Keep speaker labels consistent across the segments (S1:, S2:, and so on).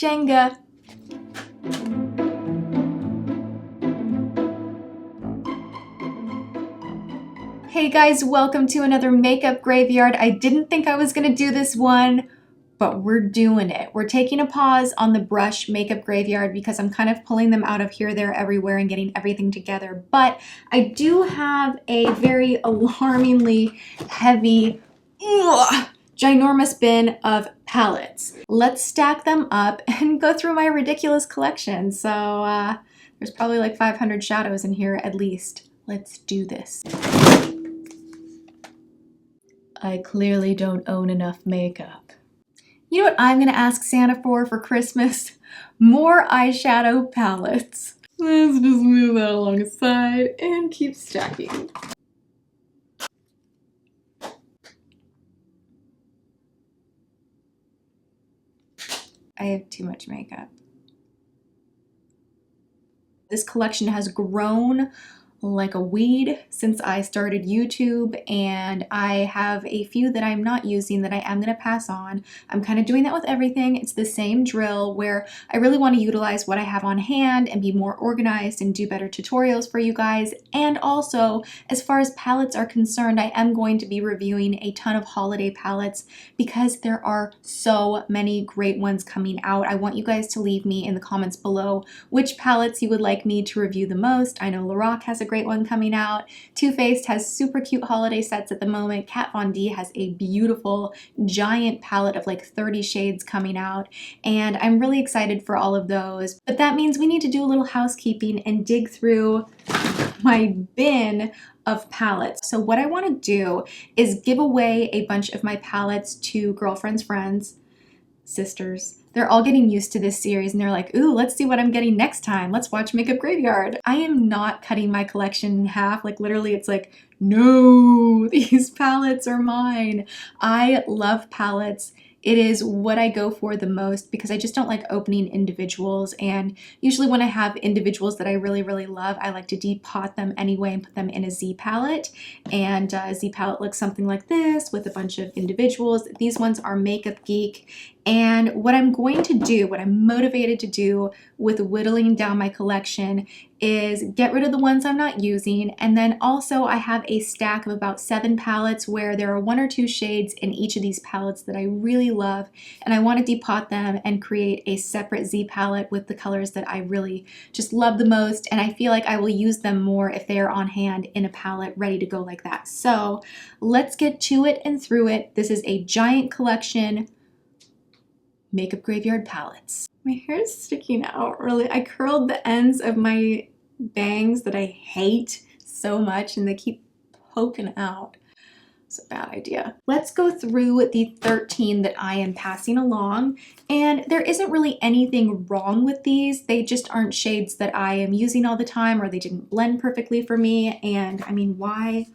S1: Jenga. Hey guys, welcome to another makeup graveyard. I didn't think I was gonna do this one, but we're doing it. We're taking a pause on the brush makeup graveyard because I'm kind of pulling them out of here, there, everywhere and getting everything together. But I do have a very alarmingly heavy, ginormous bin of palettes. Let's stack them up and go through my ridiculous collection. So there's probably like 500 shadows in here at least. Let's do this. I clearly don't own enough makeup. You know what I'm gonna ask Santa for Christmas? More eyeshadow palettes. Let's just move that along the side and keep stacking. I have too much makeup. This collection has grown like a weed since I started YouTube, and I have a few that I'm not using that I am going to pass on. I'm kind of doing that with everything. It's the same drill where I really want to utilize what I have on hand and be more organized and do better tutorials for you guys. And also, as far as palettes are concerned, I am going to be reviewing a ton of holiday palettes because there are so many great ones coming out. I want you guys to leave me in the comments below which palettes you would like me to review the most. I know Lorac has a great one coming out. Too Faced has super cute holiday sets at the moment. Kat Von D has a beautiful giant palette of like 30 shades coming out, and I'm really excited for all of those. But that means we need to do a little housekeeping and dig through my bin of palettes. So what I want to do is give away a bunch of my palettes to girlfriends, friends, sisters. They're all getting used to this series and they're like, ooh, let's see what I'm getting next time. Let's watch Makeup Graveyard. I am not cutting my collection in half. Like literally it's like, no, these palettes are mine. I love palettes. It is what I go for the most because I just don't like opening individuals, and usually when I have individuals that I really, really love, I like to depot them anyway and put them in a Z palette. And a Z palette looks something like this with a bunch of individuals. These ones are Makeup Geek. And what I'm going to do, what I'm motivated to do with whittling down my collection is get rid of the ones I'm not using. And then also I have a stack of about 7 palettes where there are 1 or 2 shades in each of these palettes that I really love. And I want to depot them and create a separate Z palette with the colors that I really just love the most. And I feel like I will use them more if they are on hand in a palette ready to go like that. So let's get to it and through it. This is a giant collection. Makeup Graveyard palettes. My hair is sticking out really. I curled the ends of my bangs that I hate so much and they keep poking out. It's a bad idea. Let's go through the 13 that I am passing along, and there isn't really anything wrong with these. They just aren't shades that I am using all the time, or they didn't blend perfectly for me. And I mean, why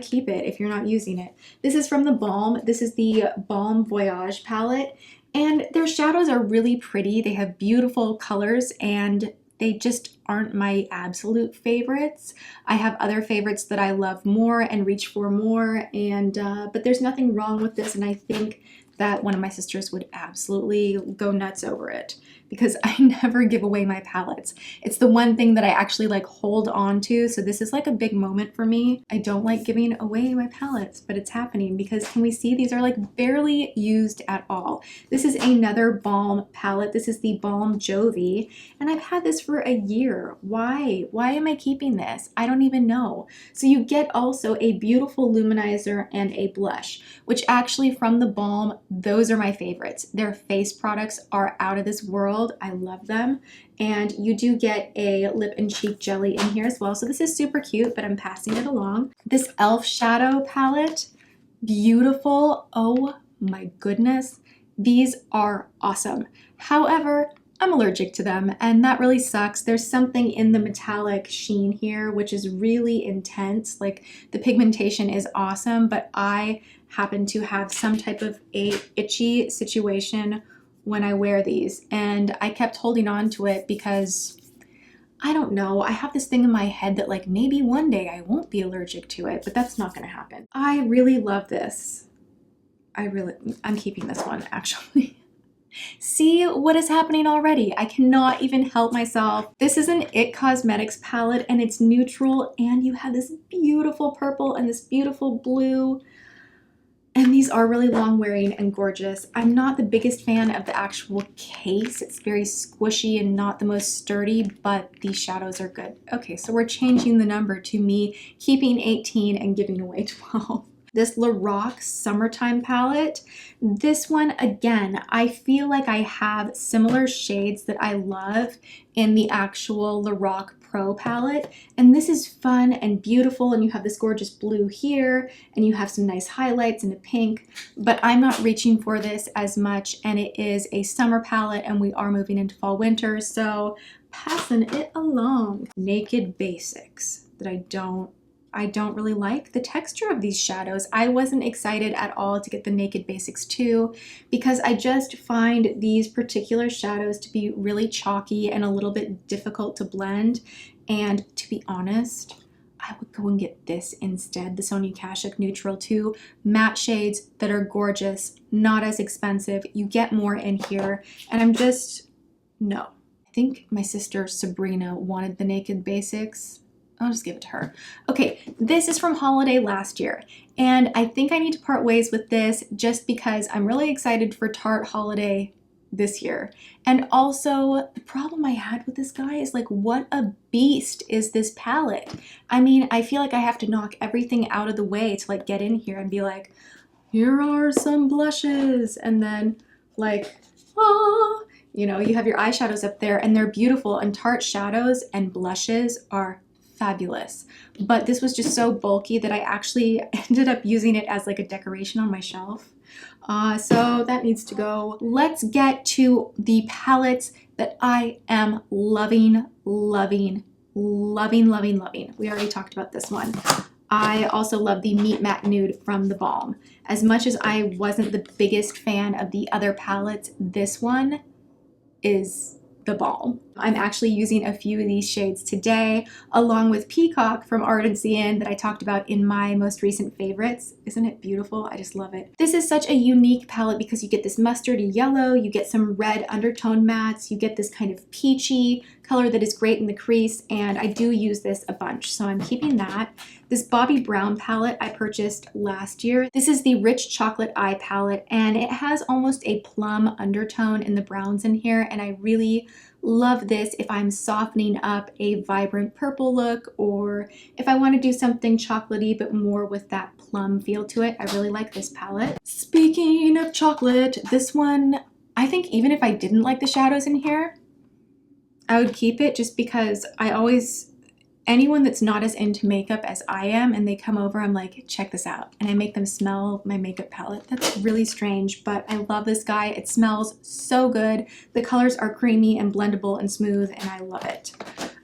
S1: keep it if you're not using it? This is from the Balm. This is the Bon Voyage Palette. And their shadows are really pretty. They have beautiful colors and they just aren't my absolute favorites. I have other favorites that I love more and reach for more, and but there's nothing wrong with this, and I think that one of my sisters would absolutely go nuts over it because I never give away my palettes. It's the one thing that I actually like hold on to, so this is like a big moment for me. I don't like giving away my palettes, but it's happening because can we see these are like barely used at all. This is another Balm palette. This is the Balm Jovi, and I've had this for a year. Why am I keeping this? I don't even know. So you get also a beautiful luminizer and a blush, which actually from the Balm, those are my favorites. Their face products are out of this world. I love them. And you do get a lip and cheek jelly in here as well. So this is super cute, but I'm passing it along. This E.L.F. shadow palette, beautiful. Oh my goodness. These are awesome. However, I'm allergic to them and that really sucks. There's something in the metallic sheen here which is really intense. Like the pigmentation is awesome, but I happen to have some type of a itchy situation when I wear these, and I kept holding on to it because I don't know, I have this thing in my head that like maybe one day I won't be allergic to it, but that's not gonna happen. I really love this. I'm keeping this one actually. See what is happening already. I cannot even help myself. This is an IT Cosmetics palette and it's neutral and you have this beautiful purple and this beautiful blue. And these are really long wearing and gorgeous. I'm not the biggest fan of the actual case. It's very squishy and not the most sturdy, but these shadows are good. Okay, so we're changing the number to me keeping 18 and giving away 12. This Lorac Summertime palette. This one, again, I feel like I have similar shades that I love in the actual Lorac Pro palette. And this is fun and beautiful, and you have this gorgeous blue here, and you have some nice highlights and a pink, but I'm not reaching for this as much, and it is a summer palette, and we are moving into fall winter, so passing it along. Naked Basics that I don't really like the texture of these shadows. I wasn't excited at all to get the Naked Basics 2 because I just find these particular shadows to be really chalky and a little bit difficult to blend. And to be honest, I would go and get this instead, the Sonia Kashuk Neutral 2 matte shades that are gorgeous, not as expensive. You get more in here, and I'm just, no. I think my sister Sabrina wanted the Naked Basics. I'll just give it to her. Okay, this is from holiday last year, and I think I need to part ways with this just because I'm really excited for Tarte holiday this year. And also, the problem I had with this guy is like, what a beast is this palette? I mean, I feel like I have to knock everything out of the way to like get in here and be like, here are some blushes, and then like, ah, you know, you have your eyeshadows up there and they're beautiful, and Tarte shadows and blushes are fabulous, but this was just so bulky that I actually ended up using it as like a decoration on my shelf. So that needs to go. Let's get to the palettes that I am loving, loving, loving, loving, loving. We already talked about this one. I also love the Meat Matte Nude from the Balm. As much as I wasn't the biggest fan of the other palettes, this one is the Balm. I'm actually using a few of these shades today, along with Peacock from Ardent CN that I talked about in my most recent favorites. Isn't it beautiful? I just love it. This is such a unique palette because you get this mustardy yellow, you get some red undertone mattes, you get this kind of peachy color that is great in the crease, and I do use this a bunch, so I'm keeping that. This Bobbi Brown palette I purchased last year. This is the Rich Chocolate Eye palette, and it has almost a plum undertone in the browns in here, and I really love this if I'm softening up a vibrant purple look, or if I want to do something chocolatey but more with that plum feel to it. I really like this palette. Speaking of chocolate, this one, I think even if I didn't like the shadows in here, I would keep it just because I always, anyone that's not as into makeup as I am and they come over, I'm like, check this out. And I make them smell my makeup palette. That's really strange, but I love this guy. It smells so good. The colors are creamy and blendable and smooth, and I love it.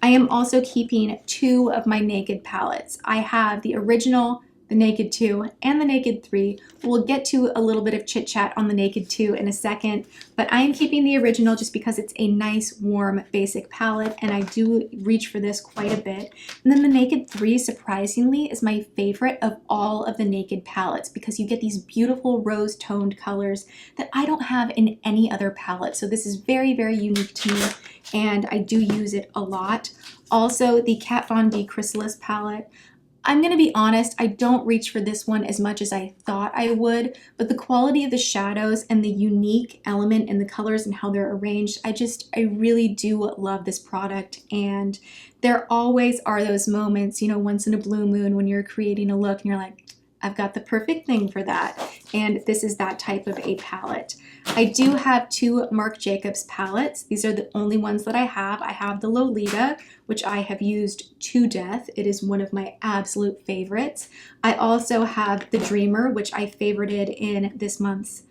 S1: I am also keeping two of my Naked palettes. I have the original, the Naked 2, and the Naked 3. We'll get to a little bit of chit chat on the Naked 2 in a second, but I am keeping the original just because it's a nice, warm, basic palette, and I do reach for this quite a bit. And then the Naked 3, surprisingly, is my favorite of all of the Naked palettes because you get these beautiful rose-toned colors that I don't have in any other palette. So this is very, very unique to me, and I do use it a lot. Also, the Kat Von D Chrysalis Palette. I'm going to be honest, I don't reach for this one as much as I thought I would, but the quality of the shadows and the unique element in the colors and how they're arranged, I really do love this product. And there always are those moments, you know, once in a blue moon when you're creating a look and you're like, I've got the perfect thing for that. And this is that type of a palette. I do have two Marc Jacobs palettes. These are the only ones that I have. I have the Lolita, which I have used to death. It is one of my absolute favorites. I also have the Dreamer, which I favorited in this month's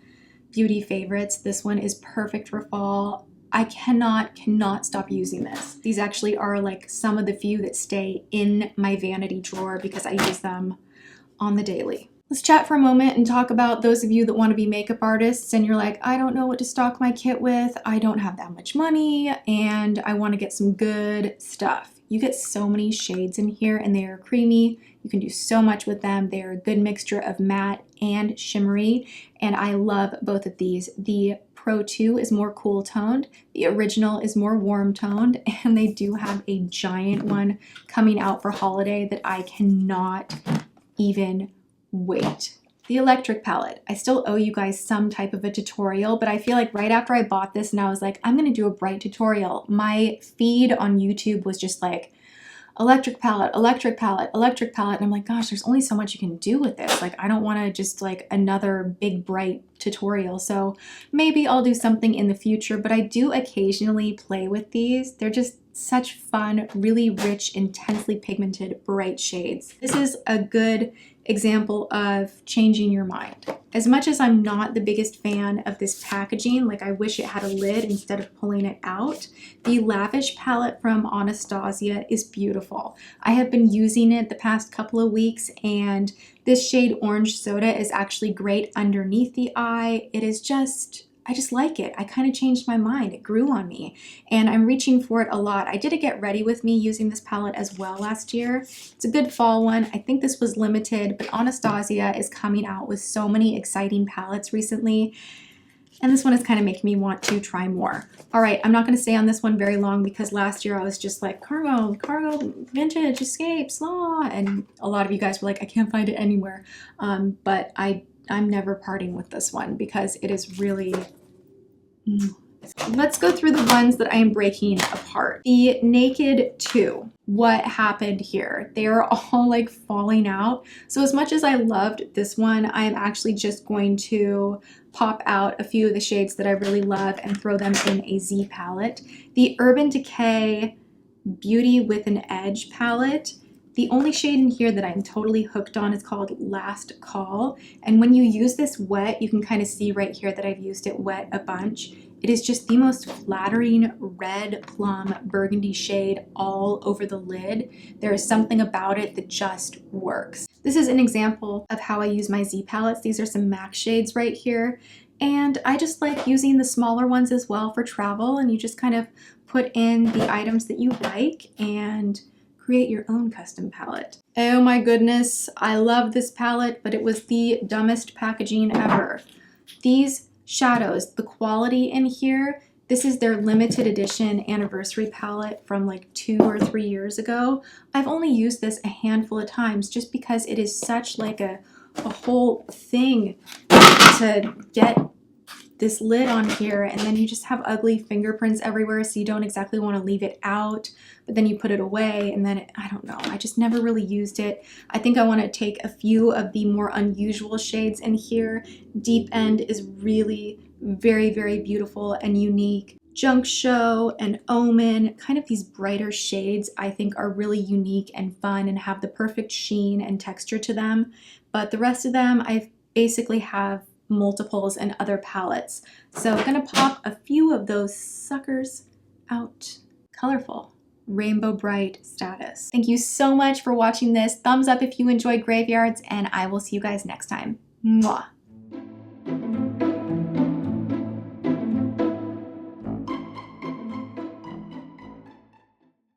S1: beauty favorites. This one is perfect for fall. I cannot stop using this. These actually are like some of the few that stay in my vanity drawer because I use them on the daily. Let's chat for a moment and talk about those of you that want to be makeup artists and you're like, I don't know what to stock my kit with, I don't have that much money, and I want to get some good stuff. You get so many shades in here and they are creamy. You can do so much with them. They're a good mixture of matte and shimmery, and I love both of these. The Pro 2 is more cool toned. The original is more warm toned, and they do have a giant one coming out for holiday that I cannot even wait. The electric palette. I still owe you guys some type of a tutorial, but I feel like right after I bought this and I was like, I'm gonna do a bright tutorial, my feed on YouTube was just like, electric palette, electric palette, electric palette. And I'm like, gosh, there's only so much you can do with this. Like, I don't want to just like another big bright tutorial. So maybe I'll do something in the future, but I do occasionally play with these. They're just such fun, really rich, intensely pigmented, bright shades. This is a good example of changing your mind. As much as I'm not the biggest fan of this packaging, like I wish it had a lid instead of pulling it out, the Lavish palette from Anastasia is beautiful. I have been using it the past couple of weeks, and this shade Orange Soda is actually great underneath the eye. It is just, I just like it. I kind of changed my mind. It grew on me and I'm reaching for it a lot. I did a get ready with me using this palette as well last year. It's a good fall one. I think this was limited, but Anastasia is coming out with so many exciting palettes recently. And this one is kind of making me want to try more. All right, I'm not going to stay on this one very long because last year I was just like, cargo, vintage, escapes, law. And a lot of you guys were like, I can't find it anywhere. But I'm never parting with this one because it is really... Let's go through the ones that I am breaking apart. The Naked 2. What happened here? They are all like falling out. So as much as I loved this one, I am actually just going to pop out a few of the shades that I really love and throw them in a Z palette. The Urban Decay Beauty with an Edge palette. The only shade in here that I'm totally hooked on is called Last Call. And when you use this wet, you can kind of see right here that I've used it wet a bunch. It is just the most flattering red plum burgundy shade all over the lid. There is something about it that just works. This is an example of how I use my Z palettes. These are some MAC shades right here. And I just like using the smaller ones as well for travel. And you just kind of put in the items that you like and create your own custom palette. Oh my goodness, I love this palette, but it was the dumbest packaging ever. These shadows, the quality in here, this is their limited edition anniversary palette from like 2 or 3 years ago. I've only used this a handful of times just because it is such like a whole thing to get this lid on here, and then you just have ugly fingerprints everywhere, so you don't exactly want to leave it out, but then you put it away and then I don't know, I just never really used it. I think I want to take a few of the more unusual shades in here. Deep End is really very, very beautiful and unique. Junk Show and Omen, kind of these brighter shades, I think are really unique and fun and have the perfect sheen and texture to them, but the rest of them I basically have multiples and other palettes. So I'm gonna pop a few of those suckers out. Colorful, rainbow bright status. Thank you so much for watching this. Thumbs up if you enjoyed Graveyards, and I will see you guys next time. Mwah.